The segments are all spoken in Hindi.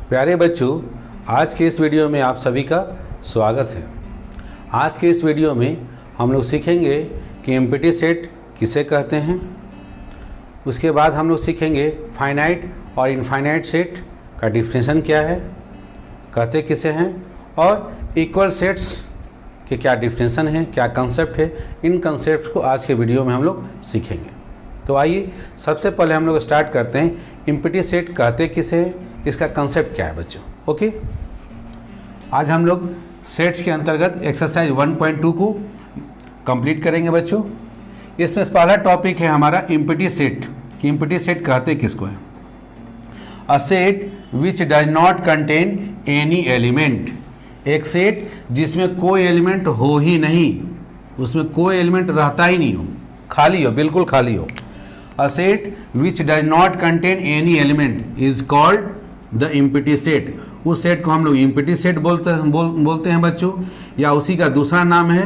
प्यारे बच्चों, आज के इस वीडियो में आप सभी का स्वागत है। आज के इस वीडियो में हम लोग सीखेंगे कि एम्प्टी सेट किसे कहते हैं। उसके बाद हम लोग सीखेंगे फाइनाइट और इनफाइनाइट सेट का डिफिनेशन क्या है, कहते किसे हैं, और इक्वल सेट्स के क्या डिफिनेशन है, क्या कंसेप्ट है। इन कंसेप्ट को आज के वीडियो में हम लोग सीखेंगे। तो आइए सबसे पहले हम लोग स्टार्ट करते हैं, एम्प्टी सेट कहते किसे हैं, इसका कंसेप्ट क्या है बच्चों। ओके, आज हम लोग सेट्स के अंतर्गत एक्सरसाइज 1.2 को कंप्लीट करेंगे बच्चों। इसमें पहला टॉपिक है हमारा एम्प्टी सेट, कि एम्प्टी सेट कहते किसको है। अ set which does not contain any element, एक सेट जिसमें कोई एलिमेंट हो ही नहीं, उसमें कोई एलिमेंट रहता ही नहीं हो, खाली हो, बिल्कुल खाली हो। अ set which does not contain any element is called the empty set. उस सेट को हम लोग एम्प्टी सेट बोलते हैं बच्चों, या उसी का दूसरा नाम है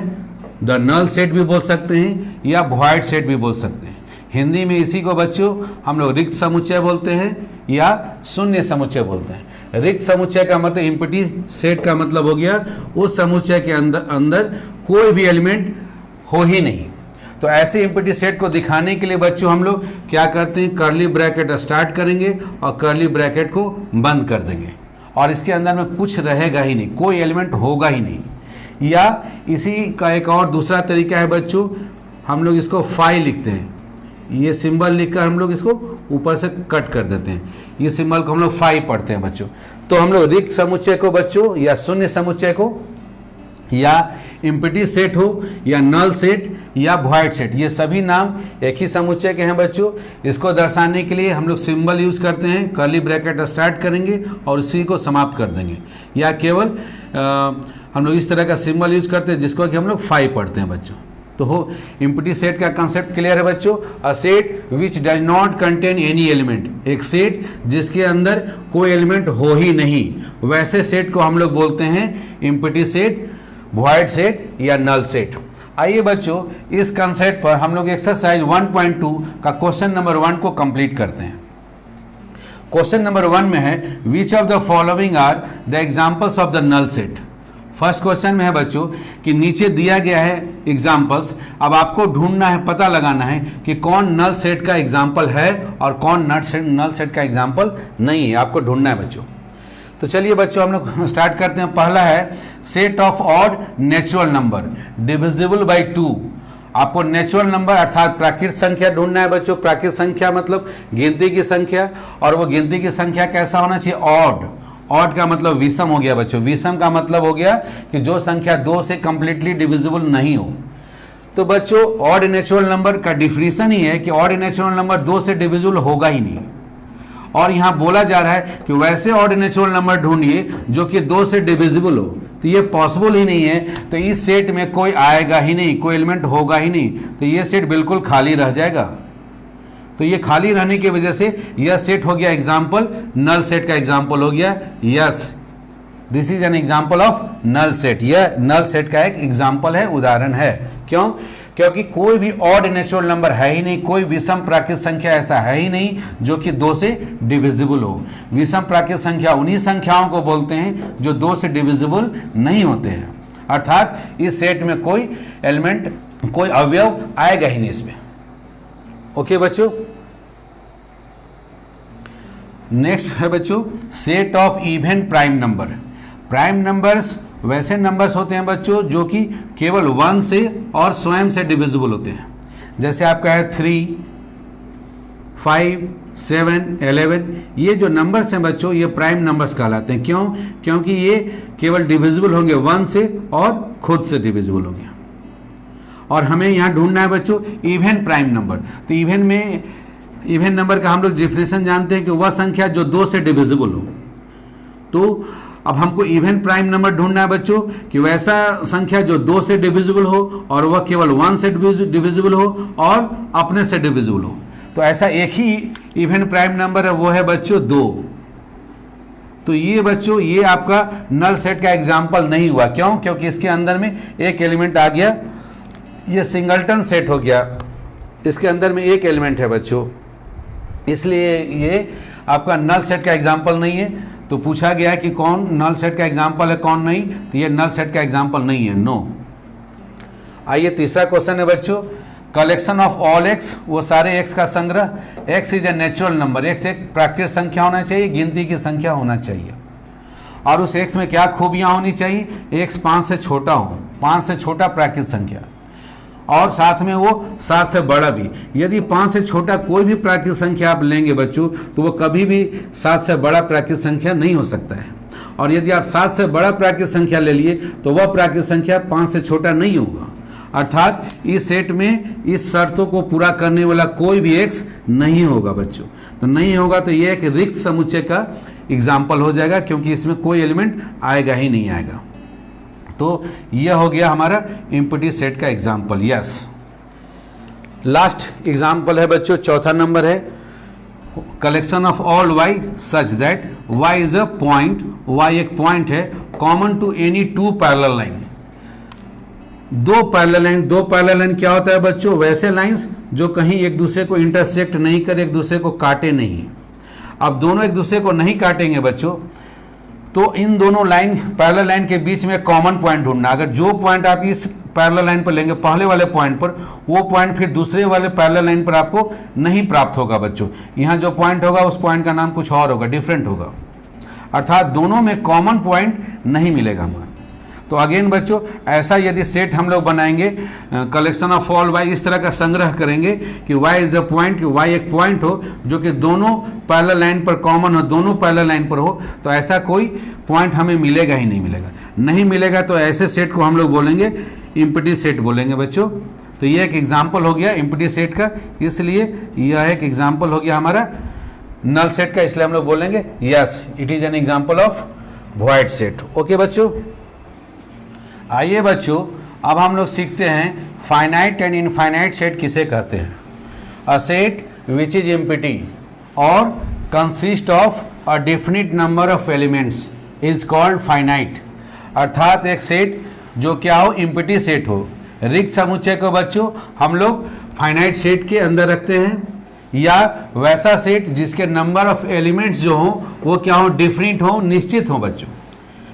द नल सेट भी बोल सकते हैं, या वॉइड सेट भी बोल सकते हैं। हिंदी में इसी को बच्चों हम लोग रिक्त समुच्चय बोलते हैं या शून्य समुच्चय बोलते हैं। रिक्त समुच्चय का मतलब, एम्प्टी सेट का मतलब हो गया उस समुच्चय के अंदर कोई भी एलिमेंट हो ही नहीं। तो ऐसे एम्प्टी सेट को दिखाने के लिए बच्चों हम लोग क्या करते हैं, कर्ली ब्रैकेट स्टार्ट करेंगे और कर्ली ब्रैकेट को बंद कर देंगे, और इसके अंदर में कुछ रहेगा ही नहीं, कोई एलिमेंट होगा ही नहीं। या इसी का एक और दूसरा तरीका है बच्चों, हम लोग इसको फाई लिखते हैं, ये सिंबल लिखकर हम लोग इसको ऊपर से कट कर देते हैं, ये सिंबल को हम लोग फाई पढ़ते हैं बच्चों। तो हम लोग रिक्त समुच्चय को बच्चों, या शून्य समुच्चय को, या एम्प्टी सेट हो, या नल सेट, या वॉइड सेट, ये सभी नाम एक ही समुच्चय के हैं बच्चों। इसको दर्शाने के लिए हम लोग सिंबल यूज करते हैं, कर्ली ब्रैकेट स्टार्ट करेंगे और उसी को समाप्त कर देंगे, या केवल हम लोग इस तरह का सिंबल यूज करते हैं जिसको कि हम लोग फाई पढ़ते हैं बच्चों। तो हो एम्प्टी सेट का कंसेप्ट क्लियर है बच्चों। A set which does not contain any element, एक सेट जिसके अंदर कोई एलिमेंट हो ही नहीं, वैसे सेट को हम लोग बोलते हैं एम्प्टी सेट, वॉइड सेट या नल सेट। आइए बच्चों, इस कंसेप्ट पर हम लोग एक्सरसाइज 1.2 का क्वेश्चन नंबर 1 को कंप्लीट करते हैं। क्वेश्चन नंबर 1 में है, which of the following are the examples of the null set. First question में है बच्चों कि नीचे दिया गया है एग्जाम्पल्स, अब आपको ढूंढना है, पता लगाना है कि कौन नल सेट का एग्जाम्पल है और कौन नल सेट का एग्जाम्पल नहीं है, आपको ढूंढना है बच्चों। तो चलिए बच्चों हम लोग स्टार्ट करते हैं। पहला है set of odd natural number divisible by 2। आपको नेचुरल नंबर अर्थात प्राकृत संख्या ढूंढना है बच्चों। प्राकृत संख्या मतलब गिनती की संख्या, और वो गिनती की संख्या कैसा होना चाहिए, ऑड। ऑड का मतलब विषम हो गया बच्चों। विषम का मतलब हो गया कि जो संख्या 2 से कंप्लीटली डिविजिबल नहीं हो। तो बच्चों ऑड नेचुरल नंबर का डिफिनेशन ही है कि ऑड नेचुरल नंबर 2 से डिविजिबल होगा ही नहीं, और यहां बोला जा रहा है कि वैसे ऑड नेचुरल नंबर ढूंढिए जो कि 2 से डिविजिबल हो। तो ये पॉसिबल ही नहीं है, तो इस सेट में कोई आएगा ही नहीं, कोई एलिमेंट होगा ही नहीं, तो ये सेट बिल्कुल खाली रह जाएगा। तो ये खाली रहने की वजह से यह सेट हो गया एग्जाम्पल, नल सेट का एग्जाम्पल हो गया। Yes, this is an example of null set, यह नल सेट का एक एग्जाम्पल है, उदाहरण है। क्यों? क्योंकि कोई भी ऑड नेचुरल नंबर है ही नहीं, कोई विषम प्राकृत संख्या ऐसा है ही नहीं जो कि 2 से डिविजिबल हो। विषम प्राकृत संख्या उन्हीं संख्याओं को बोलते हैं जो 2 से डिविजिबल नहीं होते हैं, अर्थात इस सेट में कोई एलिमेंट, कोई अवयव आएगा ही नहीं इसमें। ओके बच्चों, नेक्स्ट है बच्चों set of even prime number. Prime numbers वैसे नंबर्स होते हैं बच्चों जो कि केवल 1 से और स्वयं से डिविजिबल होते हैं। जैसे आपका है 3, 5, 7, 11, ये जो नंबर्स हैं बच्चों ये प्राइम नंबर्स कहलाते हैं। क्यों? क्योंकि ये केवल डिविजिबल होंगे 1 से और खुद से डिविजिबल होंगे। और हमें यहाँ ढूंढना है बच्चों इवन प्राइम नंबर। तो इवन नंबर का हम लोग डिफिनेशन जानते हैं कि वह संख्या जो 2 से डिविजिबल हो। तो अब हमको इवन प्राइम नंबर ढूंढना है बच्चों कि वैसा संख्या जो 2 से डिविजिबल हो और वह केवल 1 से डिविजिबल हो और अपने से डिविजिबल हो। तो ऐसा एक ही इवन प्राइम नंबर है, वो है बच्चों 2। तो ये बच्चों ये आपका नल सेट का एग्जाम्पल नहीं हुआ। क्यों? क्योंकि इसके अंदर में एक एलिमेंट आ गया, ये सिंगलटन सेट हो गया, इसके अंदर में एक एलिमेंट है बच्चों, इसलिए ये आपका नल सेट का एग्जाम्पल नहीं है। तो पूछा गया है कि कौन नल सेट का एग्जाम्पल है कौन नहीं, तो ये नल सेट का एग्जाम्पल नहीं है, नो। आइए तीसरा क्वेश्चन है बच्चों, कलेक्शन ऑफ ऑल एक्स, वो सारे एक्स का संग्रह। X is a natural number, x एक प्राकृतिक संख्या होना चाहिए, गिनती की संख्या होना चाहिए। और उस एक्स में क्या खूबियाँ होनी चाहिए, एक्स 5 से छोटा हो, 5 से छोटा प्राकृतिक संख्या, और साथ में वो 7 से बड़ा भी। यदि 5 से छोटा कोई भी प्राकृतिक संख्या आप लेंगे बच्चों, तो वो कभी भी 7 से बड़ा प्राकृतिक संख्या नहीं हो सकता है। और यदि आप 7 से बड़ा प्राकृतिक संख्या ले लिए तो वह प्राकृतिक संख्या 5 से छोटा नहीं होगा। अर्थात इस सेट में इस शर्तों को पूरा करने वाला कोई भी एक्स नहीं होगा बच्चों। तो नहीं होगा तो ये एक रिक्त समुच्चय का एग्जाम्पल हो जाएगा, क्योंकि इसमें कोई एलिमेंट आएगा ही नहीं आएगा। तो यह हो गया हमारा एम्प्टी सेट का एग्जाम्पल। यस, लास्ट एग्जाम्पल है बच्चों, चौथा नंबर है, collection of all Y such that Y is a point, Y एक पॉइंट है, common to any two parallel line. दो पैरेलल लाइन क्या होता है बच्चों, वैसे लाइंस जो कहीं एक दूसरे को इंटरसेक्ट नहीं करे, एक दूसरे को काटे नहीं। अब दोनों एक दूसरे को नहीं काटेंगे बच्चों, तो इन दोनों लाइन पैरेलल लाइन के बीच में कॉमन पॉइंट ढूंढना। अगर जो पॉइंट आप इस पैरेलल लाइन पर लेंगे पहले वाले पॉइंट पर, वो पॉइंट फिर दूसरे वाले पैरेलल लाइन पर आपको नहीं प्राप्त होगा बच्चों। यहाँ जो पॉइंट होगा उस पॉइंट का नाम कुछ और होगा, डिफरेंट होगा। अर्थात दोनों में कॉमन पॉइंट नहीं मिलेगा हमें। तो अगेन बच्चों, ऐसा यदि सेट हम लोग बनाएंगे, कलेक्शन ऑफ ऑल वाई, इस तरह का संग्रह करेंगे कि Y is a point, Y एक पॉइंट हो जो कि दोनों पैरेलल लाइन पर कॉमन हो, दोनों पैरेलल लाइन पर हो, तो ऐसा कोई पॉइंट हमें मिलेगा ही नहीं मिलेगा। नहीं मिलेगा तो ऐसे सेट को हम लोग बोलेंगे एम्प्टी सेट बोलेंगे बच्चों। तो ये एक एग्जाम्पल हो गया एम्प्टी सेट का, इसलिए यह एक एग्जाम्पल हो गया हमारा नल सेट का, इसलिए हम लोग बोलेंगे yes it is an example of void set. Okay बच्चों, आइए बच्चों अब हम लोग सीखते हैं फाइनाइट एंड इनफाइनाइट सेट किसे कहते हैं। A set which is empty और consist of a definite number of elements is called finite. अर्थात एक सेट जो क्या हो, एम्प्टी सेट हो। रिक्त समुच्चय को बच्चों हम लोग फाइनाइट सेट के अंदर रखते हैं, या वैसा सेट जिसके नंबर ऑफ एलिमेंट्स जो हो वो क्या हो, डिफरेंट हो, निश्चित हो बच्चों।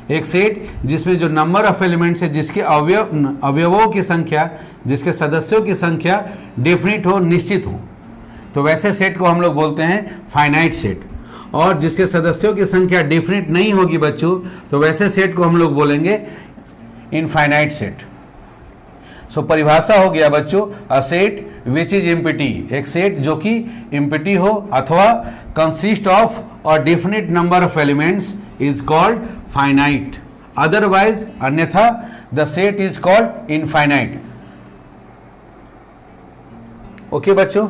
एक सेट जिसमें जो नंबर ऑफ एलिमेंट्स है, जिसके अवयवों की संख्या, जिसके सदस्यों की संख्या डिफरेंट हो, निश्चित हो, तो वैसे सेट को हम लोग बोलते हैं फाइनाइट सेट। और जिसके सदस्यों की संख्या डिफरेंट नहीं होगी बच्चों, तो वैसे सेट को हम लोग बोलेंगे इनफाइनाइट सेट। सो परिभाषा हो गया बच्चों, a set which is empty, एक सेट जो कि एम्प्टी हो अथवा consist of a definite number of elements is called finite. Otherwise अन्यथा the set is called infinite. Okay बच्चों,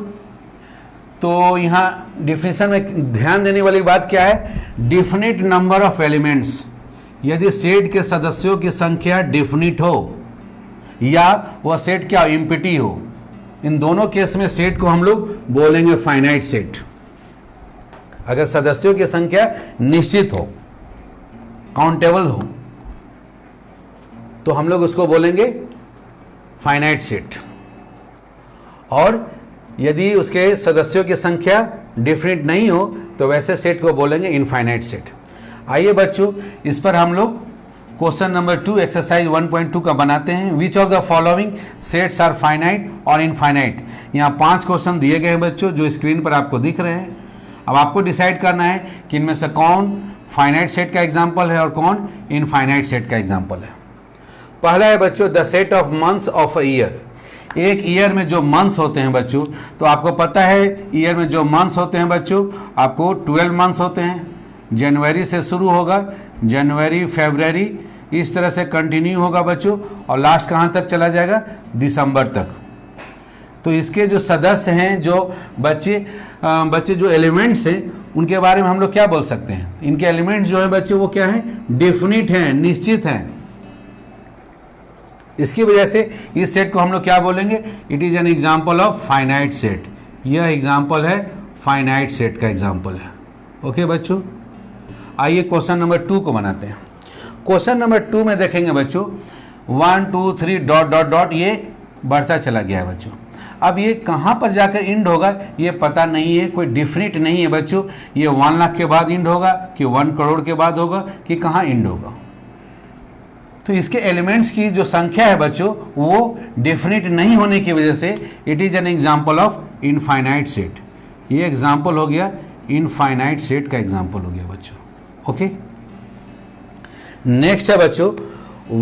तो यहाँ डिफिनेशन में ध्यान देने वाली बात क्या है, डेफिनिट नंबर ऑफ एलिमेंट्स। यदि सेट के सदस्यों की संख्या डेफिनिट हो या वह सेट क्या एम्प्टी हो, इन दोनों केस में सेट को हम लोग बोलेंगे फाइनाइट सेट। अगर सदस्यों की संख्या निश्चित हो, काउंटेबल हो, तो हम लोग उसको बोलेंगे फाइनाइट सेट। और यदि उसके सदस्यों की संख्या डिफरेंट नहीं हो तो वैसे सेट को बोलेंगे इनफाइनाइट सेट। आइए बच्चों इस पर हम लोग क्वेश्चन नंबर 2 एक्सरसाइज 1.2 का बनाते हैं। Which of the following sets are finite और इनफाइनाइट। यहाँ 5 क्वेश्चन दिए गए हैं बच्चों जो स्क्रीन पर आपको दिख रहे हैं। अब आपको डिसाइड करना है कि इनमें से कौन फाइनाइट सेट का एग्जाम्पल है और कौन इनफाइनाइट सेट का एग्जाम्पल है। पहला है बच्चों the set of months of a year. एक ईयर में जो मंथ्स होते हैं बच्चों, तो आपको पता है ईयर में जो मंथ्स होते हैं बच्चों, आपको 12 मंथ्स होते हैं। जनवरी से शुरू होगा, जनवरी फरवरी इस तरह से कंटिन्यू होगा बच्चों, और लास्ट कहाँ तक चला जाएगा, दिसंबर तक। तो इसके जो सदस्य हैं, जो बच्चे जो एलिमेंट्स हैं, उनके बारे में हम लोग क्या बोल सकते हैं, इनके एलिमेंट्स जो है बच्चों वो क्या है, डेफिनिट हैं, निश्चित हैं। इसकी वजह से इस सेट को हम लोग क्या बोलेंगे, it is an example of finite set. यह एग्जाम्पल है फाइनाइट सेट का एग्जाम्पल है। ओके बच्चों, आइए क्वेश्चन नंबर 2 को बनाते हैं। क्वेश्चन नंबर 2 में देखेंगे बच्चों 1 2 3 डॉट डॉट डॉट ये बढ़ता चला गया है बच्चों। अब ये कहाँ पर जाकर इंड होगा ये पता नहीं है, कोई डिफिनिट नहीं है बच्चों। ये 1 लाख के बाद इंड होगा कि 1 करोड़ के बाद होगा कि कहाँ इंड होगा। तो इसके एलिमेंट्स की जो संख्या है बच्चों वो डेफिनेट नहीं होने की वजह से it is an example of infinite set. ये एग्जाम्पल हो गया इनफाइनाइट सेट का एग्जाम्पल हो गया बच्चों। ओके, नेक्स्ट है बच्चों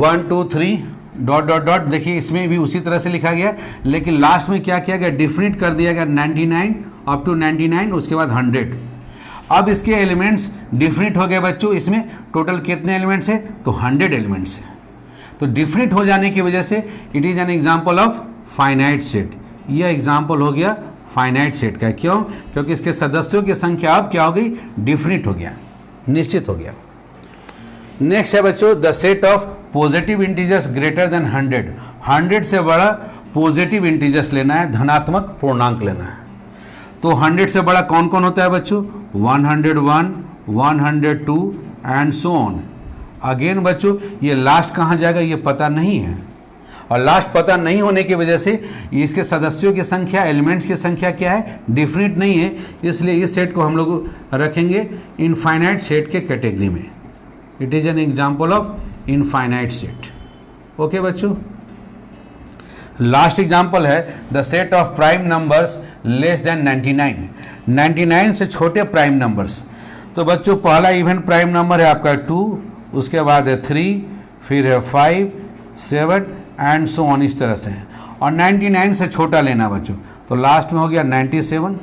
1 2 3 डॉट डॉट डॉट। देखिए इसमें भी उसी तरह से लिखा गया, लेकिन लास्ट में क्या किया गया, डिफिनिट कर दिया गया 99 अप टू 99, उसके बाद 100। अब इसके एलिमेंट्स डिफिनिट हो गए बच्चों। इसमें टोटल कितने एलिमेंट्स है, तो 100 एलिमेंट्स है। तो डिफिनिट हो जाने की वजह से it is an example of finite set. यह एग्जाम्पल हो गया फाइनाइट सेट का। क्यों, क्योंकि इसके सदस्यों की संख्या अब क्या हो गई, डिफिनिट हो गया, निश्चित हो गया। नेक्स्ट है बच्चों the set of positive integers greater than 100। 100 से बड़ा पॉजिटिव इंटीजर्स लेना है, धनात्मक पूर्णांक लेना है। तो 100 से बड़ा कौन कौन होता है बच्चों, 101, 102 एंड सो ऑन। अगेन बच्चों ये लास्ट कहाँ जाएगा ये पता नहीं है, और लास्ट पता नहीं होने की वजह से इसके सदस्यों की संख्या, एलिमेंट्स की संख्या क्या है, डिफिनिट नहीं है। इसलिए इस सेट को हम लोग रखेंगे इनफाइनाइट सेट के कैटेगरी में। It is an example of infinite set. Okay बच्चों, लास्ट एग्जाम्पल है the set of prime numbers less than 99। 99 से छोटे प्राइम नंबर्स। तो बच्चों पहला इवन प्राइम नंबर है आपका 2, उसके बाद है 3, फिर है 5, 7 एंड सो ऑन, इस तरह से है। और 99 से छोटा लेना बच्चों, तो लास्ट में हो गया 97।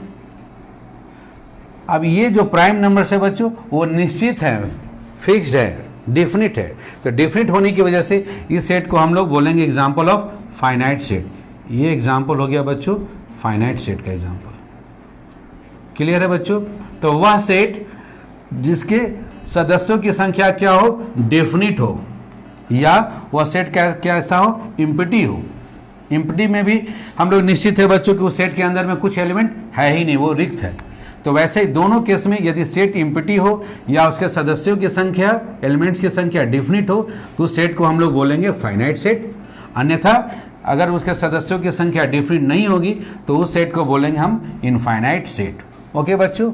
अब ये जो प्राइम नंबर है बच्चों वो निश्चित है, फिक्स्ड है, डिफिनिट है। तो डिफिनिट होने की वजह से इस सेट को हम लोग बोलेंगे एग्जाम्पल ऑफ फाइनाइट सेट। ये एग्जाम्पल हो गया बच्चों फाइनाइट सेट का एग्जाम्पल। क्लियर है बच्चों। तो वह सेट जिसके सदस्यों की संख्या क्या हो, डेफिनिट हो, या वह सेट कैसा हो, इम्पिटी हो। इम्पिटी में भी हम लोग निश्चित है बच्चों कि उस सेट के अंदर में कुछ एलिमेंट है ही नहीं, वो रिक्त है। तो वैसे ही दोनों केस में यदि सेट इम्पिटी हो या उसके सदस्यों की संख्या, एलिमेंट्स की संख्या डिफिनिट हो, तो उस सेट को हम लोग बोलेंगे फाइनाइट सेट। अन्यथा अगर उसके सदस्यों की संख्या डिफिनिट नहीं होगी तो उस सेट को बोलेंगे हम इनफाइनाइट सेट। ओके बच्चों,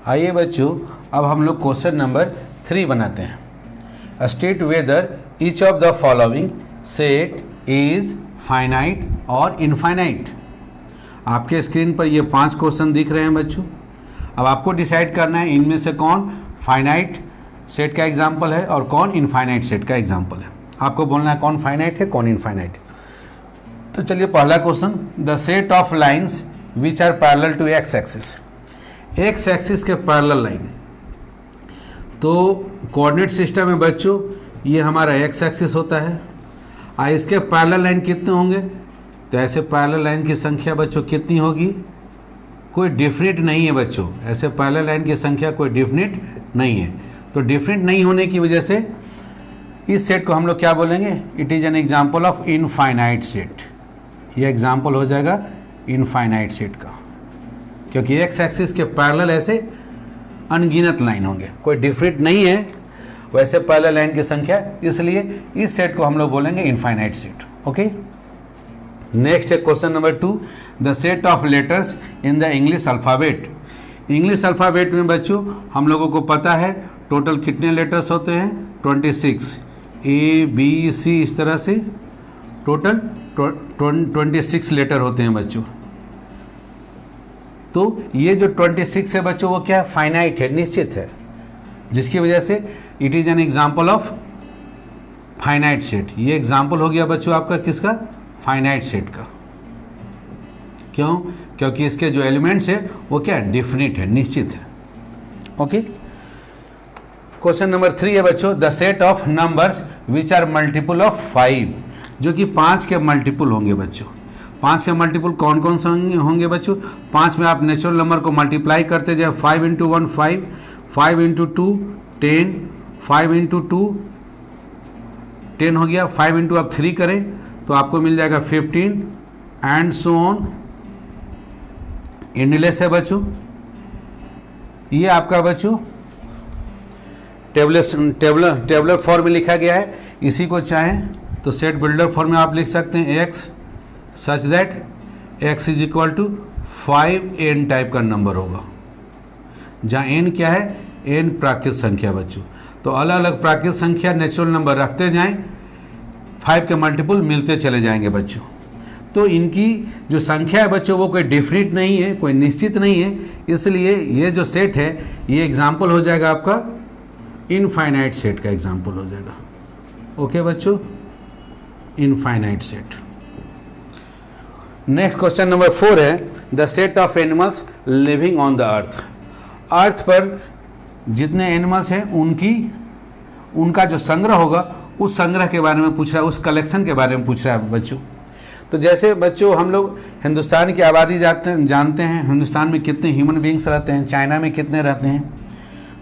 आइए बच्चों अब हम लोग क्वेश्चन नंबर 3 बनाते हैं। State whether each of the following set is finite और इनफाइनाइट। आपके स्क्रीन पर ये 5 क्वेश्चन दिख रहे हैं बच्चों। अब आपको डिसाइड करना है इनमें से कौन फाइनाइट सेट का एग्जाम्पल है और कौन इनफाइनाइट सेट का एग्जाम्पल है। आपको बोलना है कौन फाइनाइट है कौन इनफाइनाइट। तो चलिए पहला question, the set of lines which are parallel to X axis. X axis के पैरेलल लाइन, तो कोऑर्डिनेट सिस्टम में बच्चों ये हमारा एक्स एक्सिस होता है। इसके पैरेलल लाइन कितने होंगे, तो ऐसे पैरेलल लाइन की संख्या बच्चों कितनी होगी, कोई डिफिनिट नहीं है बच्चों। ऐसे पैरेलल लाइन की संख्या कोई डिफिनिट नहीं है। तो डिफिनिट नहीं होने की वजह से इस सेट को हम लोग क्या बोलेंगे, it is an example of infinite set. ये एग्जाम्पल हो जाएगा इनफाइनाइट सेट का, क्योंकि एक्स एक्सिस के पैरेलल ऐसे अनगिनत लाइन होंगे, कोई डिफिनिट नहीं है वैसे पैरेलल लाइन की संख्या, इसलिए इस सेट को हम लोग बोलेंगे इनफाइनाइट सेट। ओके, नेक्स्ट है question number 2, the set of letters in the English alphabet. English alphabet में बच्चों हम लोगों को पता है टोटल कितने लेटर्स होते हैं, 26, A B C इस तरह से टोटल 26 लेटर होते हैं बच्चों। तो ये जो 26 है बच्चों वो क्या है, फाइनाइट है, निश्चित है, जिसकी वजह से it is an example of finite set. ये एग्जाम्पल हो गया बच्चों आपका किसका, फाइनाइट सेट का। क्यों, क्योंकि इसके जो एलिमेंट्स है वो क्या डिफिनिट है, निश्चित है। ओके, क्वेश्चन नंबर 3 है बच्चों, the set of numbers which are multiple of 5, जो कि 5 के मल्टीपल होंगे बच्चों। 5 के मल्टीपल कौन कौन से होंगे बच्चों, 5 में आप नेचुरल नंबर को मल्टीप्लाई करते जाए, 5 इंटू 1 5, 5 इंटू 2 10, 5 इंटू 2 10 हो गया, 5 इंटू आप 3 करें तो आपको मिल जाएगा 15 एंड सो ऑन, एंडलेस है बच्चों। ये आपका बच्चों टेबलर फॉर्म में लिखा गया है। इसी को चाहें तो सेट बिल्डर फॉर्म में आप लिख सकते हैं, X such that x is equal to 5n type का नंबर होगा, जहाँ n क्या है, n प्राकृत संख्या बच्चों। तो अलग अलग प्राकृत संख्या नेचुरल नंबर रखते जाएं, 5 के मल्टीपल मिलते चले जाएंगे बच्चों। तो इनकी जो संख्या है बच्चों वो कोई डिफिनिट नहीं है, कोई निश्चित नहीं है, इसलिए ये जो सेट है ये एग्जाम्पल हो जाएगा आपका इनफाइनाइट सेट का एग्जाम्पल हो जाएगा। ओके बच्चों, infinite set. Next question number 4 है the set of animals living on the earth. Earth पर जितने एनिमल्स हैं उनका जो संग्रह होगा उस संग्रह के बारे में पूछ रहा है, उस कलेक्शन के बारे में पूछ रहा है बच्चों। तो जैसे बच्चों हम लोग हिंदुस्तान की आबादी जानते हैं, हिंदुस्तान में कितने ह्यूमन बींग्स रहते हैं, चाइना में कितने रहते हैं।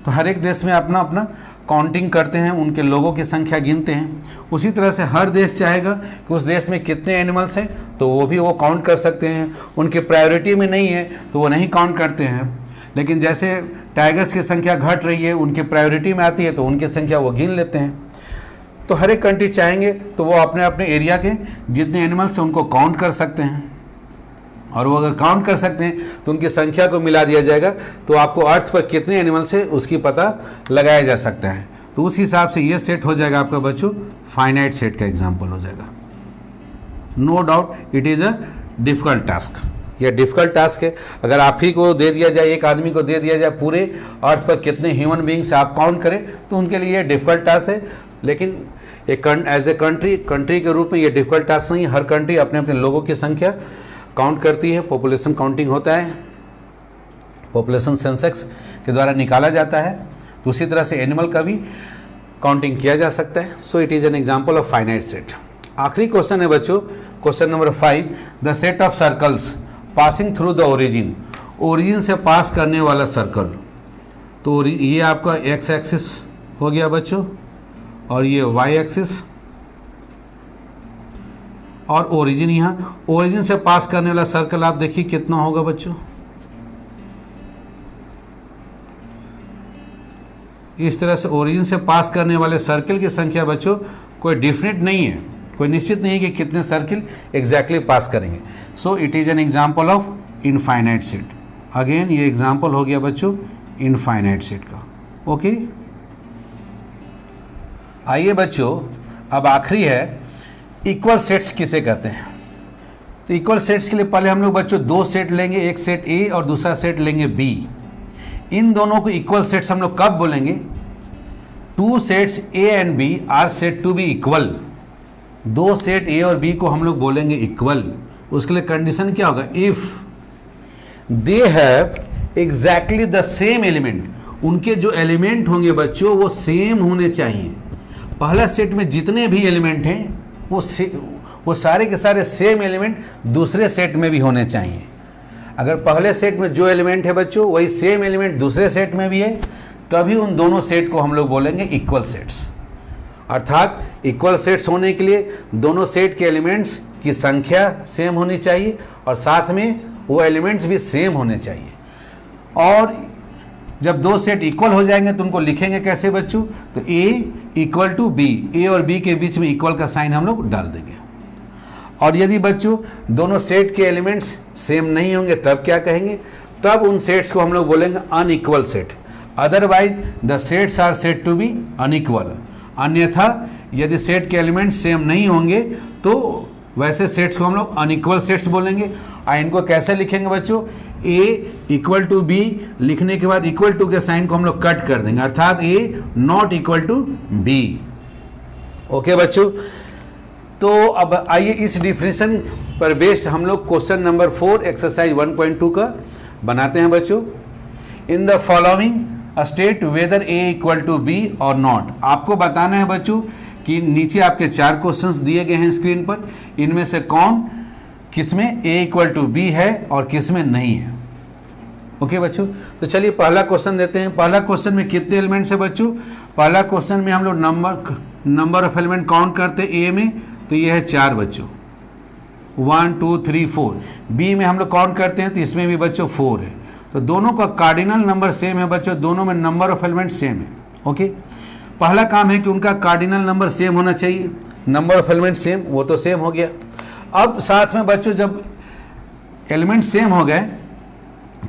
तो हर एक देश में अपना अपना काउंटिंग करते हैं, उनके लोगों की संख्या गिनते हैं। उसी तरह से हर देश चाहेगा कि उस देश में कितने एनिमल्स हैं तो वो काउंट कर सकते हैं। उनके प्रायोरिटी में नहीं है तो वो नहीं काउंट करते हैं। लेकिन जैसे टाइगर्स की संख्या घट रही है, उनके प्रायोरिटी में आती है तो उनकी संख्या वो गिन लेते हैं। तो हर एक कंट्री चाहेंगे तो वो अपने अपने एरिया के जितने एनिमल्स हैं उनको काउंट कर सकते हैं, और वो अगर काउंट कर सकते हैं तो उनकी संख्या को मिला दिया जाएगा, तो आपको अर्थ पर कितने एनिमल्स है उसकी पता लगाया जा सकता है। तो उस हिसाब से ये सेट हो जाएगा आपका बच्चों फाइनाइट सेट का एग्जाम्पल हो जाएगा। No doubt it is a difficult task, यह डिफिकल्ट टास्क है। अगर आप ही को दे दिया जाए, एक आदमी को दे दिया जाए पूरे अर्थ पर कितने ह्यूमन बींग्स आप काउंट करें तो उनके लिए ये डिफिकल्ट टास्क है। लेकिन एज ए कंट्री के रूप में ये डिफिकल्ट टास्क नहीं है। हर कंट्री अपने अपने लोगों की संख्या काउंट करती है, पॉपुलेशन काउंटिंग होता है, पॉपुलेशन सेंसस के द्वारा निकाला जाता है। तो उसी तरह से एनिमल का भी काउंटिंग किया जा सकता है। So it is an example of finite set. आखिरी क्वेश्चन है बच्चों, question number 5 the set of circles passing through the origin. Origin से पास करने वाला सर्कल, तो ये आपका एक्स एक्सिस हो गया बच्चों, और ये वाई एक्सिस, और ओरिजिन यहाँ। ओरिजिन से पास करने वाला सर्कल आप देखिए कितना होगा बच्चों, इस तरह से ओरिजिन से पास करने वाले सर्कल की संख्या बच्चों कोई डिफिनिट नहीं है, कोई निश्चित नहीं है कि कितने सर्कल एग्जैक्टली पास करेंगे। So it is an example of infinite set. Again ये एग्जाम्पल हो गया बच्चों इनफाइनाइट सेट का। ओके, आइए बच्चों अब आखिरी है इक्वल सेट्स किसे कहते हैं। तो इक्वल सेट्स के लिए पहले हम लोग बच्चों दो सेट लेंगे, एक सेट ए और दूसरा सेट लेंगे बी। इन दोनों को इक्वल सेट्स हम लोग कब बोलेंगे, two sets A and B are said to be equal. दो सेट ए और बी को हम लोग बोलेंगे इक्वल। उसके लिए कंडीशन क्या होगा, if they have exactly the same element. उनके जो एलिमेंट होंगे बच्चों वो सेम होने चाहिए। पहला सेट में जितने भी एलिमेंट हैं वो सारे के सारे सेम एलिमेंट दूसरे सेट में भी होने चाहिए। अगर पहले सेट में जो एलिमेंट है बच्चों वही सेम एलिमेंट दूसरे सेट में भी है, तभी उन दोनों सेट को हम लोग बोलेंगे इक्वल सेट्स। अर्थात इक्वल सेट्स होने के लिए दोनों सेट के एलिमेंट्स की संख्या सेम होनी चाहिए और साथ में वो एलिमेंट्स भी सेम होने चाहिए। और जब दो सेट इक्वल हो जाएंगे तो उनको लिखेंगे कैसे बच्चों, तो ए इक्वल टू बी, ए और बी के बीच में इक्वल का साइन हम लोग डाल देंगे। और यदि बच्चों दोनों सेट के एलिमेंट्स सेम नहीं होंगे तब क्या कहेंगे, तब उन सेट्स को हम लोग बोलेंगे unequal set. Otherwise the sets are said to be unequal. अन्यथा यदि सेट के एलिमेंट्स सेम नहीं होंगे तो वैसे सेट्स को हम लोग अनइक्वल सेट्स बोलेंगे। और इनको कैसे लिखेंगे बच्चों, ए इक्वल टू बी लिखने के बाद इक्वल टू के साइन को हम लोग कट कर देंगे, अर्थात A not equal to B. Okay बच्चों, तो अब आइए इस डिफिनेशन पर बेस्ड हम लोग क्वेश्चन नंबर 4 एक्सरसाइज 1.2 का बनाते हैं बच्चों। In the following state whether A equal to B और नॉट। आपको बताना है बच्चों कि नीचे आपके 4 क्वेश्चंस दिए गए हैं स्क्रीन पर, इनमें से कौन किसमें ए इक्वल टू बी है और किसमें नहीं है। ओके बच्चों, तो चलिए पहला क्वेश्चन देते हैं। पहला क्वेश्चन में कितने एलिमेंट्स है बच्चों, पहला क्वेश्चन में हम लोग नंबर ऑफ एलिमेंट काउंट करते हैं ए में, तो ये है 4 बच्चों, 1 2 3 4। बी में हम लोग काउंट करते हैं तो इसमें भी बच्चों 4 है। तो दोनों का कार्डिनल नंबर सेम है बच्चों, दोनों में नंबर ऑफ एलिमेंट सेम है। ओके, पहला काम है कि उनका कार्डिनल नंबर सेम होना चाहिए, नंबर ऑफ एलिमेंट सेम, वो तो सेम हो गया। अब साथ में बच्चों जब एलिमेंट सेम हो गए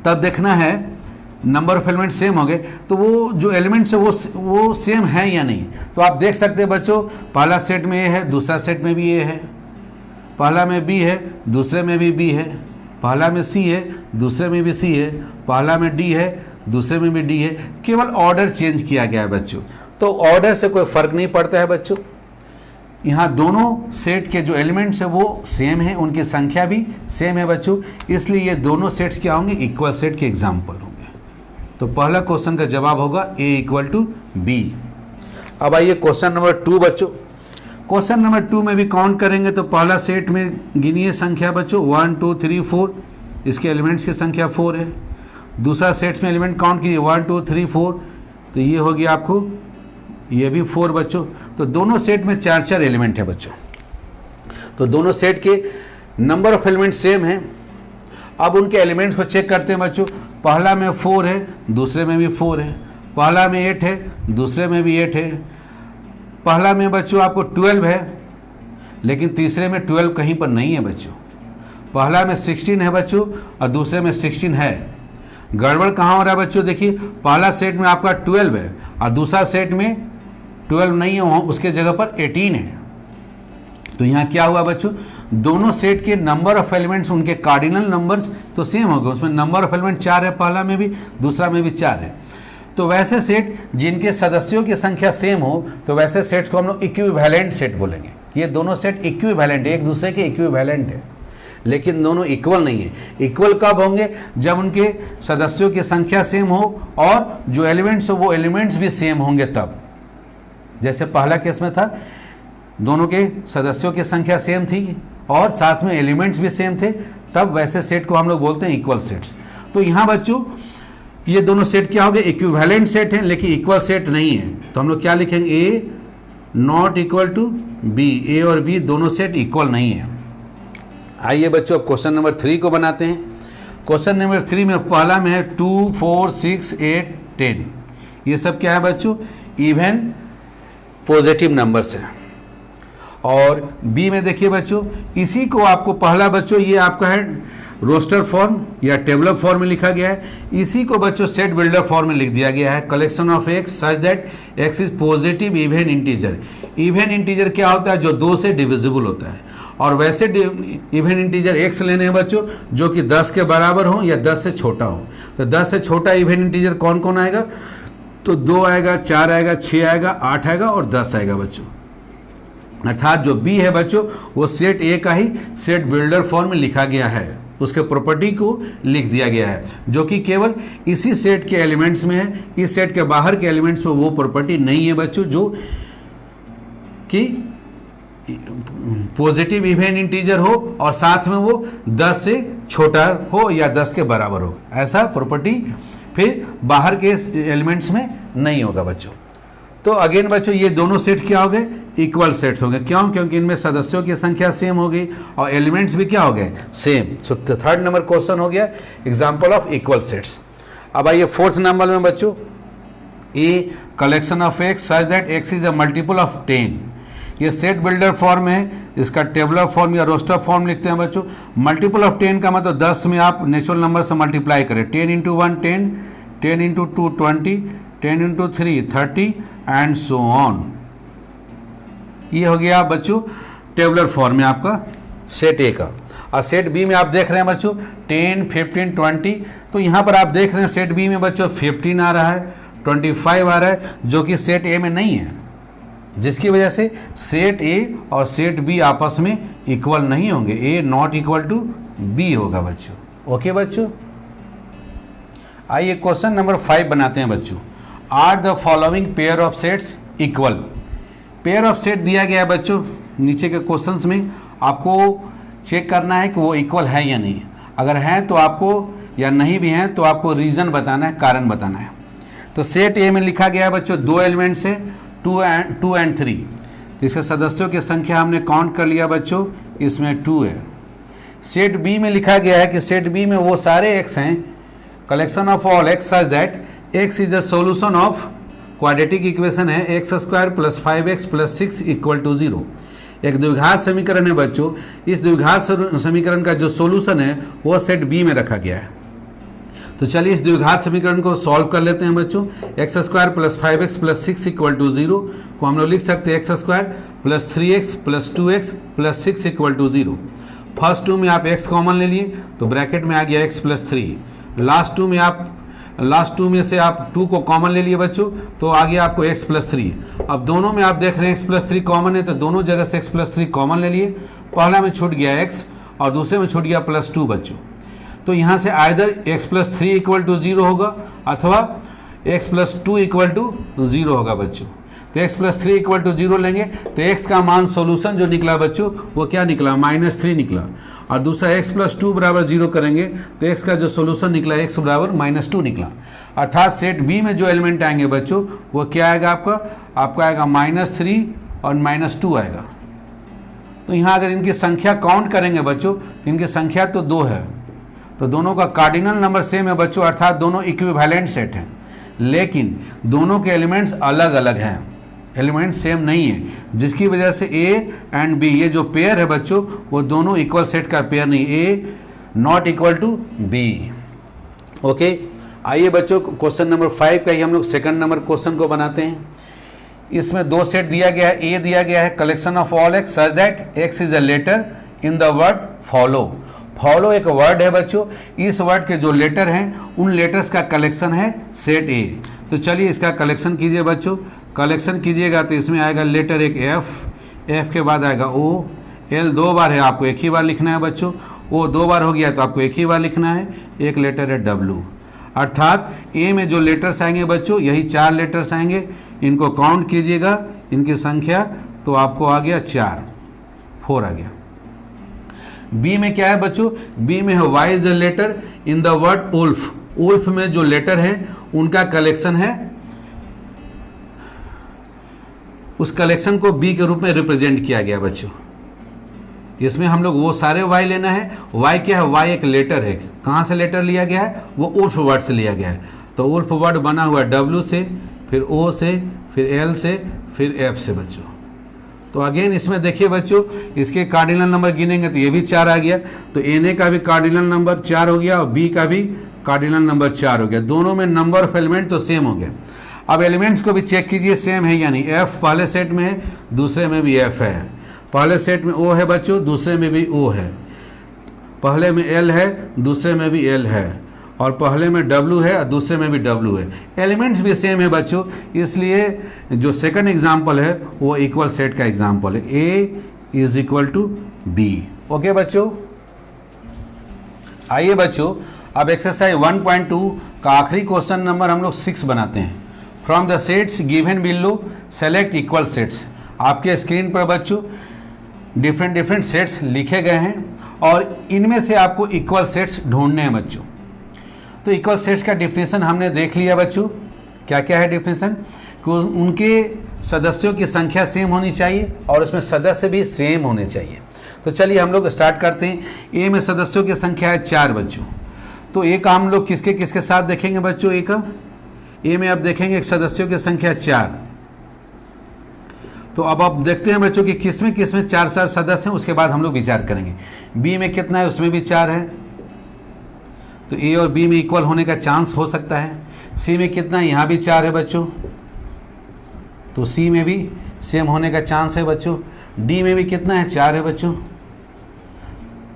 तब देखना है नंबर ऑफ एलिमेंट सेम हो गए तो वो जो एलिमेंट्स है वो सेम है या नहीं। तो आप देख सकते हैं बच्चों, पहला सेट में ए है, दूसरा सेट में भी ए है, पहला में बी है, दूसरे में भी बी है, पहला में सी है, दूसरे में भी सी है, पहला में डी है, दूसरे में भी डी है। केवल ऑर्डर चेंज किया गया है बच्चों। तो ऑर्डर से कोई फर्क नहीं पड़ता है बच्चों। यहाँ दोनों सेट के जो एलिमेंट्स है वो सेम है, उनकी संख्या भी सेम है बच्चों, इसलिए ये दोनों सेट्स क्या होंगे, इक्वल सेट के एग्जाम्पल होंगे। तो पहला क्वेश्चन का जवाब होगा ए इक्वल टू बी। अब आइए क्वेश्चन नंबर 2 बच्चों। क्वेश्चन नंबर 2 में भी काउंट करेंगे तो पहला सेट में गिनिए संख्या बच्चों 1 2 3 4, इसके एलिमेंट्स की संख्या 4 है। दूसरा सेट में एलिमेंट काउंट कीजिए 1 2 3 4, तो ये हो गया आपको, ये भी 4 बच्चों। तो दोनों सेट में 4 एलिमेंट है बच्चों। तो दोनों सेट के नंबर ऑफ एलिमेंट सेम है। अब उनके एलिमेंट्स को चेक करते हैं बच्चों। पहला में 4 है, दूसरे में भी 4 है, पहला में 8 है, दूसरे में भी 8 है, पहला में बच्चों आपको 12 है, लेकिन तीसरे में 12 कहीं पर नहीं है बच्चों। पहला में 16 है बच्चों और दूसरे में 16 है। गड़बड़ कहाँ हो रहा है बच्चों, देखिए पहला सेट में आपका 12 है और दूसरा सेट में 12 नहीं है, वहाँ उसके जगह पर 18 है। तो यहाँ क्या हुआ बच्चों, दोनों सेट के नंबर ऑफ एलिमेंट्स, उनके कार्डिनल नंबर्स तो सेम हो गए। उसमें नंबर ऑफ एलिमेंट 4 है, पहला में भी दूसरा में भी 4 है। तो वैसे सेट जिनके सदस्यों की संख्या सेम हो तो वैसे सेट्स को हम लोग इक्विवेलेंट सेट बोलेंगे। ये दोनों सेट इक्विवेलेंट है, एक दूसरे के इक्विवेलेंट है, लेकिन दोनों इक्वल नहीं है। इक्वल कब होंगे, जब उनके सदस्यों की संख्या सेम हो और जो एलिमेंट्स हो वो एलिमेंट्स भी सेम होंगे तब। जैसे पहला केस में था, दोनों के सदस्यों की संख्या सेम थी और साथ में एलिमेंट्स भी सेम थे, तब वैसे सेट को हम लोग बोलते हैं इक्वल सेट्स। तो यहाँ बच्चों ये दोनों सेट क्या हो गए, इक्विवेलेंट सेट हैं लेकिन इक्वल सेट नहीं है। तो हम लोग क्या लिखेंगे, ए नॉट इक्वल टू बी। ए और बी दोनों सेट इक्वल नहीं है। आइए बच्चों अब क्वेश्चन नंबर 3 को बनाते हैं। क्वेश्चन नंबर 3 में पहला में है 2 4 6 8 10। ये सब क्या है बच्चों, इवन पॉजिटिव नंबर्स है। और बी में देखिए बच्चों, इसी को आपको पहला बच्चों ये आपका है रोस्टर फॉर्म या टेबलर फॉर्म में लिखा गया है। इसी को बच्चों सेट बिल्डर फॉर्म में लिख दिया गया है, collection of x such that x is positive even integer. Even integer क्या होता है, जो 2 से डिविजिबल होता है। और वैसे इवन इंटीजर एक्स लेने हैं बच्चों जो कि 10 के बराबर हो या 10 से छोटा हो। तो 10 से छोटा इवन इंटीजर कौन कौन आएगा, तो 2 आएगा, 4 आएगा, 6 आएगा, 8 आएगा और 10 आएगा बच्चों। अर्थात जो बी है बच्चों वो सेट ए का ही सेट बिल्डर फॉर्म में लिखा गया है, उसके प्रॉपर्टी को लिख दिया गया है, जो कि केवल इसी सेट के एलिमेंट्स में है। इस सेट के बाहर के एलिमेंट्स में वो प्रॉपर्टी नहीं है बच्चों, जो कि पॉजिटिव इवन इंटीजर हो और साथ में वो 10 से छोटा हो या 10 के बराबर हो। ऐसा प्रॉपर्टी फिर बाहर के एलिमेंट्स में नहीं होगा बच्चों। तो अगेन बच्चों ये दोनों सेट क्या हो गए, इक्वल सेट्स हो गए। क्यों, क्योंकि इनमें सदस्यों की संख्या सेम हो गई और एलिमेंट्स भी क्या हो गए, same. So third number question हो गया एग्जांपल ऑफ इक्वल सेट्स। अब आइए फोर्थ नंबर में बच्चों, a collection of x such that x is a multiple of 10। ये सेट बिल्डर फॉर्म है, इसका टेबलर फॉर्म या रोस्टर फॉर्म लिखते हैं बच्चों। मल्टीपल ऑफ 10 का मतलब 10 में आप नेचुरल नंबर से मल्टीप्लाई करें। 10 into 1 10, 10 into 2 20, 10 into 3 30 and so on. ये हो गया बच्चों टेबलर फॉर्म में आपका सेट ए का। और सेट बी में आप देख रहे हैं बच्चों 10 15 20। तो यहाँ पर आप देख रहे हैं सेट बी में बच्चों 15 आ रहा है, 25 आ रहा है, जो कि सेट ए में नहीं है, जिसकी वजह से सेट ए और सेट बी आपस में इक्वल नहीं होंगे। ए नॉट इक्वल टू बी होगा बच्चों। ओके बच्चों, आइए क्वेश्चन नंबर 5 बनाते हैं बच्चों। Are the following pair of sets equal. Pair of set दिया गया है बच्चों, नीचे के क्वेश्चंस में आपको चेक करना है कि वो इक्वल है या नहीं। अगर हैं तो आपको, या नहीं भी हैं तो आपको रीज़न बताना है, कारण बताना है। तो सेट ए में लिखा गया है बच्चों 2 एलिमेंट्स है, 2 एंड 3। तो इसके सदस्यों की संख्या हमने काउंट कर लिया बच्चों, इसमें 2 है। सेट बी में लिखा गया है कि सेट बी में वो सारे एक्स हैं, collection of all x such that x is a solution of quadratic equation है x² + 5x + 6 = 0। एक द्विघात समीकरण है बच्चों। इस द्विघात समीकरण का जो सॉल्यूशन है वो सेट बी में रखा गया है। तो चलिए इस द्विघात समीकरण को सॉल्व कर लेते हैं बच्चों। X square plus 5x plus 6 equal to 0 को हम लोग लिख सकते हैं X square plus 3x plus 2x plus 6 equal to 0। First two में आप x कॉमन ले लिए तो ब्रैकेट में आ गया x प्लस 3। लास्ट टू में से आप 2 को कॉमन ले लिए बच्चों तो आ गया आपको x प्लस 3। अब दोनों में आप देख रहे हैं x प्लस 3 कॉमन है तो दोनों जगह से x प्लस 3 कॉमन ले लिए। पहला में छूट गया x और दूसरे में छूट गया प्लस 2 बच्चों। तो यहाँ से either x plus 3 equal to 0 होगा अथवा x प्लस 2 इक्वल टू 0 होगा बच्चों। तो x प्लस 3 इक्वल टू 0 लेंगे तो x का मान सॉल्यूशन जो निकला बच्चों वो क्या निकला, -3 निकला। और दूसरा x प्लस 2 बराबर 0 करेंगे तो x का जो सॉल्यूशन निकला x बराबर -2 निकला। अर्थात सेट बी में जो एलिमेंट आएंगे बच्चों वो क्या आएगा आपका आएगा -3 और -2 आएगा। तो यहाँ अगर इनकी संख्या काउंट करेंगे बच्चों तो इनकी संख्या तो 2 है, तो दोनों का कार्डिनल नंबर सेम है बच्चों, अर्थात दोनों इक्विवेलेंट सेट हैं। लेकिन दोनों के एलिमेंट्स अलग अलग हैं, एलिमेंट सेम नहीं है, जिसकी वजह से A एंड B ये जो पेयर है बच्चों वो दोनों इक्वल सेट का पेयर नहीं, A not equal to B। Okay, आइए बच्चों क्वेश्चन नंबर 5 का ही हम लोग सेकंड नंबर क्वेश्चन को बनाते हैं। इसमें दो सेट दिया गया है। A दिया गया है collection of all x such that x is a letter in the word follow. Follow एक वर्ड है बच्चों, इस वर्ड के जो लेटर हैं उन लेटर्स का कलेक्शन है सेट ए। तो चलिए इसका कलेक्शन कीजिए बच्चों। कलेक्शन कीजिएगा तो इसमें आएगा लेटर एक एफ के बाद आएगा ओ, एल 2 बार है आपको एक ही बार लिखना है बच्चों, ओ 2 बार हो गया तो आपको एक ही बार लिखना है, एक लेटर है डब्लू। अर्थात ए में जो लेटर्स आएंगे बच्चों यही 4 लेटर्स आएंगे, इनको काउंट कीजिएगा, इनकी संख्या तो आपको आ गया 4 आ गया। बी में क्या है बच्चों, बी में है Y is a letter in the word wolf. Wolf में जो लेटर है उनका कलेक्शन है, उस कलेक्शन को बी के रूप में रिप्रेजेंट किया गया बच्चों। इसमें हम लोग वो सारे वाई लेना है। वाई क्या है, वाई एक लेटर है, कहाँ से लेटर लिया गया है, वो उल्फ वर्ड से लिया गया है। तो उल्फ वर्ड बना हुआ है डब्ल्यू से, फिर ओ से, फिर एल से, फिर एफ से बच्चों। तो अगेन इसमें देखिए बच्चों इसके कार्डिनल नंबर गिनेंगे तो ये भी 4 आ गया, तो एन ए का भी कार्डिनल नंबर 4 हो गया और बी का भी कार्डिनल नंबर 4 हो गया। दोनों में नंबर ऑफ एलिमेंट तो सेम हो गया। अब एलिमेंट्स को भी चेक कीजिए सेम है यानी एफ पहले सेट में है, दूसरे में भी एफ है। पहले सेट में ओ है बच्चों, दूसरे में भी ओ है। पहले में एल है, दूसरे में भी एल है, और पहले में डब्लू है और दूसरे में भी डब्लू है। एलिमेंट्स भी सेम है बच्चों, इसलिए जो सेकंड एग्जाम्पल है वो इक्वल सेट का एग्जाम्पल है, A is equal to B. Okay बच्चों, आइए बच्चों अब एक्सरसाइज 1.2 का आखिरी क्वेश्चन नंबर हम लोग 6 बनाते हैं। From the sets given below select equal sets. आपके स्क्रीन पर बच्चों डिफरेंट सेट्स लिखे गए हैं और इनमें से आपको इक्वल सेट्स ढूंढने हैं बच्चों। तो इक्वल सेट्स का डिफिनेशन हमने देख लिया बच्चों, क्या क्या है डिफिनेशन, कि उनके सदस्यों की संख्या सेम होनी चाहिए और उसमें सदस्य भी सेम होने चाहिए। तो चलिए हम लोग स्टार्ट करते हैं। ए में सदस्यों की संख्या है 4 बच्चों, तो ए का हम लोग किसके किसके साथ देखेंगे बच्चों, ए का ए में अब देखेंगे सदस्यों की संख्या 4। तो अब आप देखते हैं बच्चों कि किसमें 4 सदस्य हैं, उसके बाद हम लोग विचार करेंगे। बी में कितना है, उसमें भी 4 है, तो ए और बी में इक्वल होने का चांस हो सकता है। सी में कितना है, यहाँ भी 4 है बच्चों, तो सी में भी सेम होने का चांस है बच्चों। डी में भी कितना है, 4 है बच्चों।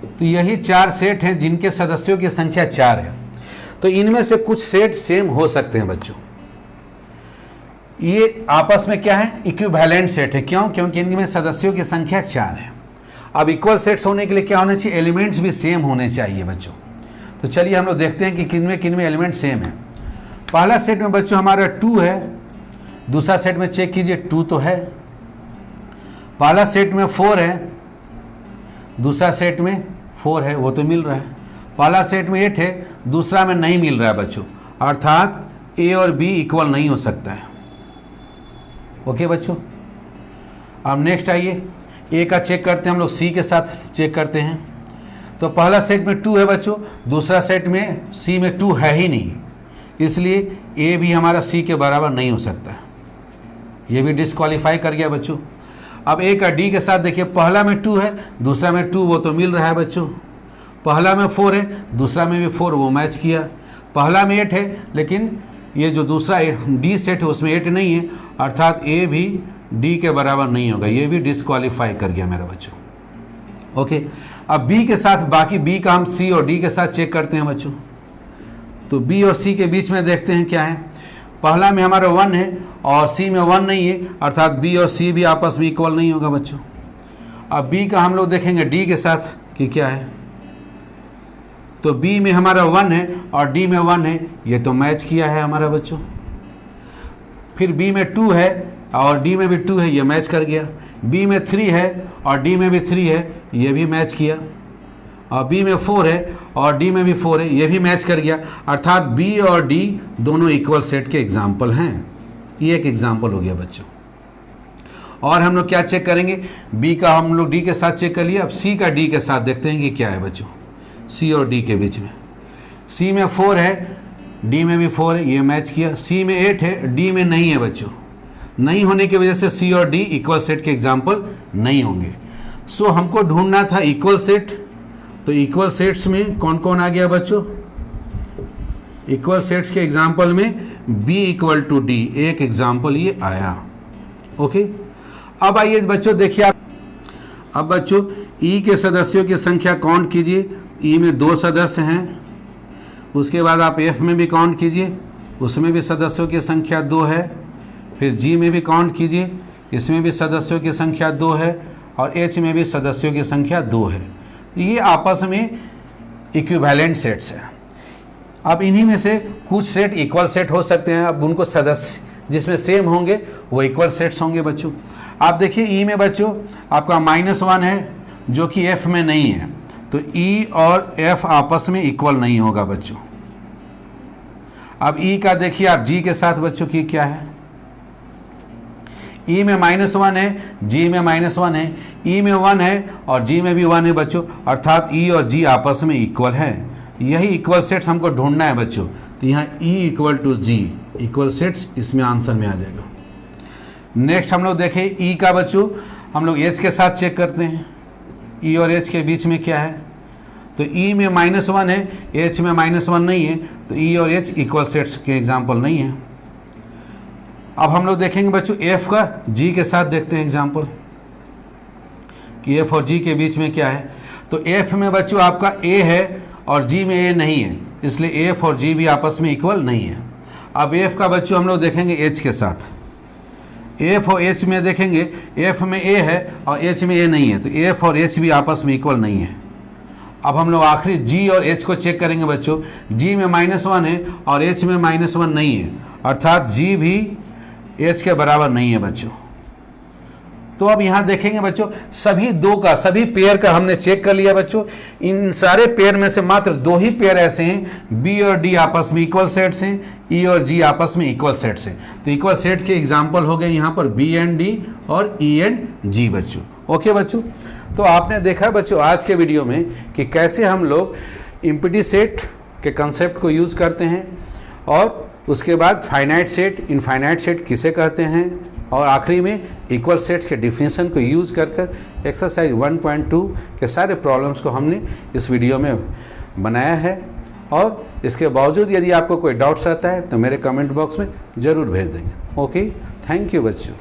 तो यही 4 सेट हैं जिनके सदस्यों की संख्या 4 है। तो इनमें से कुछ सेट सेम हो सकते हैं बच्चों, ये आपस में क्या है, इक्विवेलेंट सेट है। क्यों, क्योंकि इनमें सदस्यों की संख्या 4 है। अब इक्वल सेट्स होने के लिए क्या होना चाहिए, एलिमेंट्स भी सेम होने चाहिए बच्चों। तो चलिए हम लोग देखते हैं कि किनमें एलिमेंट सेम है। पहला सेट में बच्चों हमारा 2 है, दूसरा सेट में चेक कीजिए 2 तो है। पहला सेट में 4 है, दूसरा सेट में 4 है, वो तो मिल रहा है। पहला सेट में 8 है, दूसरा में नहीं मिल रहा है बच्चों, अर्थात ए और बी इक्वल नहीं हो सकता है। ओके बच्चों, अब नेक्स्ट आइए ए का चेक करते हैं हम लोग, सी के साथ चेक करते हैं। तो पहला सेट में 2 है बच्चों, दूसरा सेट में सी में 2 है ही नहीं, इसलिए ए भी हमारा सी के बराबर नहीं हो सकता, ये भी डिस्क्वालीफाई कर गया बच्चों। अब ए का डी के साथ देखिए, पहला में 2 है, दूसरा में 2, वो तो मिल रहा है बच्चों। पहला में 4 है, दूसरा में भी 4, वो मैच किया। पहला में 8 है, लेकिन ये जो दूसरा डी सेट है उसमें 8 नहीं है, अर्थात ए भी डी के बराबर नहीं होगा, ये भी डिस्क्वालीफाई कर गया मेरा बच्चों। ओके, अब बी के साथ, बाकी बी का हम सी और डी के साथ चेक करते हैं बच्चों। तो बी और सी के बीच में देखते हैं क्या है। पहला में हमारा 1 है और सी में 1 नहीं है, अर्थात बी और सी भी आपस में इक्वल नहीं होगा बच्चों। अब बी का हम लोग देखेंगे डी के साथ कि क्या है। तो बी में हमारा 1 है और डी में 1 है, ये तो मैच किया है हमारा बच्चों। फिर बी में 2 है और डी में भी 2 है, ये मैच कर गया। बी में 3 है और डी में भी 3 है, ये भी मैच किया। और बी में 4 है और डी में भी 4 है, ये भी मैच कर गया। अर्थात बी और डी दोनों इक्वल सेट के एग्जाम्पल हैं। ये एक एग्जाम्पल हो गया बच्चों। और हम लोग क्या चेक करेंगे, बी का हम लोग डी के साथ चेक कर लिया, अब सी का डी के साथ देखते हैं कि क्या है बच्चों। सी और डी के बीच में, सी में 4 है, डी में भी 4 है, ये मैच किया। सी में 8 है, डी में नहीं है बच्चों। नहीं होने की वजह से सी और डी इक्वल सेट के एग्जाम्पल नहीं होंगे। सो हमको ढूंढना था इक्वल सेट। तो इक्वल सेट्स में कौन कौन आ गया बच्चों? इक्वल सेट्स के एग्जाम्पल में B इक्वल टू डी, एक एग्जाम्पल ये आया। ओके, अब आइए बच्चों देखिए आप, अब बच्चों E के सदस्यों की संख्या काउंट कीजिए। E में 2 सदस्य हैं। उसके बाद आप F में भी काउंट कीजिए, उसमें भी सदस्यों की संख्या 2 है। फिर G में भी काउंट कीजिए, इसमें भी सदस्यों की संख्या 2 है। और H में भी सदस्यों की संख्या 2 है। तो ये आपस में इक्विवेलेंट सेट्स हैं। अब इन्हीं में से कुछ सेट इक्वल सेट हो सकते हैं, अब उनको सदस्य जिसमें सेम होंगे वो इक्वल सेट्स होंगे बच्चों। आप देखिए E में बच्चों आपका -1 है जो कि F में नहीं है, तो E और F आपस में इक्वल नहीं होगा बच्चों। अब E का देखिए आप G के साथ बच्चों की क्या है। E में -1 है, G में -1 है, E में 1 है और G में भी 1 है बच्चों, अर्थात E और G आपस में इक्वल है। यही इक्वल सेट्स हमको ढूंढना है बच्चों। तो यहाँ E equal to G, equal sets इसमें आंसर में आ जाएगा। नेक्स्ट हम लोग देखें E का बच्चों, हम लोग H के साथ चेक करते हैं। E और H के बीच में क्या है। तो E में -1 है, H में -1 नहीं है, तो E और H इक्वल सेट्स के एग्जाम्पल नहीं है। अब हम लोग देखेंगे बच्चों F का G के साथ देखते हैं एग्जाम्पल कि F और G के बीच में क्या है। तो F में बच्चों आपका A है और G में A नहीं है, इसलिए F और G भी आपस में इक्वल नहीं है। अब F का बच्चों हम लोग देखेंगे H के साथ। F और H में देखेंगे, F में A है और H में A नहीं है, तो F और H भी आपस में इक्वल नहीं है। अब हम लोग आखिरी G और H को चेक करेंगे बच्चों। G में -1 है और H में -1 नहीं है, अर्थात G भी H के बराबर नहीं है बच्चों। तो अब यहाँ देखेंगे बच्चों, सभी पेयर का हमने चेक कर लिया बच्चों। इन सारे पेयर में से मात्र 2 ही पेयर ऐसे हैं, B और D आपस में इक्वल सेट्स हैं, E और G आपस में इक्वल सेट्स हैं। तो इक्वल सेट के एग्जाम्पल हो गए यहाँ पर B एंड D और E एंड G बच्चों। ओके बच्चों, तो आपने देखा बच्चों आज के वीडियो में कि कैसे हम लोग इम्पिटी सेट के कंसेप्ट को यूज़ करते हैं, और उसके बाद फाइनाइट सेट, इनफाइनाइट सेट किसे कहते हैं, और आखिरी में इक्वल सेट्स के डिफिनीशन को यूज़ कर एक्सरसाइज 1.2 के सारे प्रॉब्लम्स को हमने इस वीडियो में बनाया है। और इसके बावजूद यदि आपको कोई डाउट्स रहता है तो मेरे कमेंट बॉक्स में ज़रूर भेज देंगे। ओके, थैंक यू बच्चों।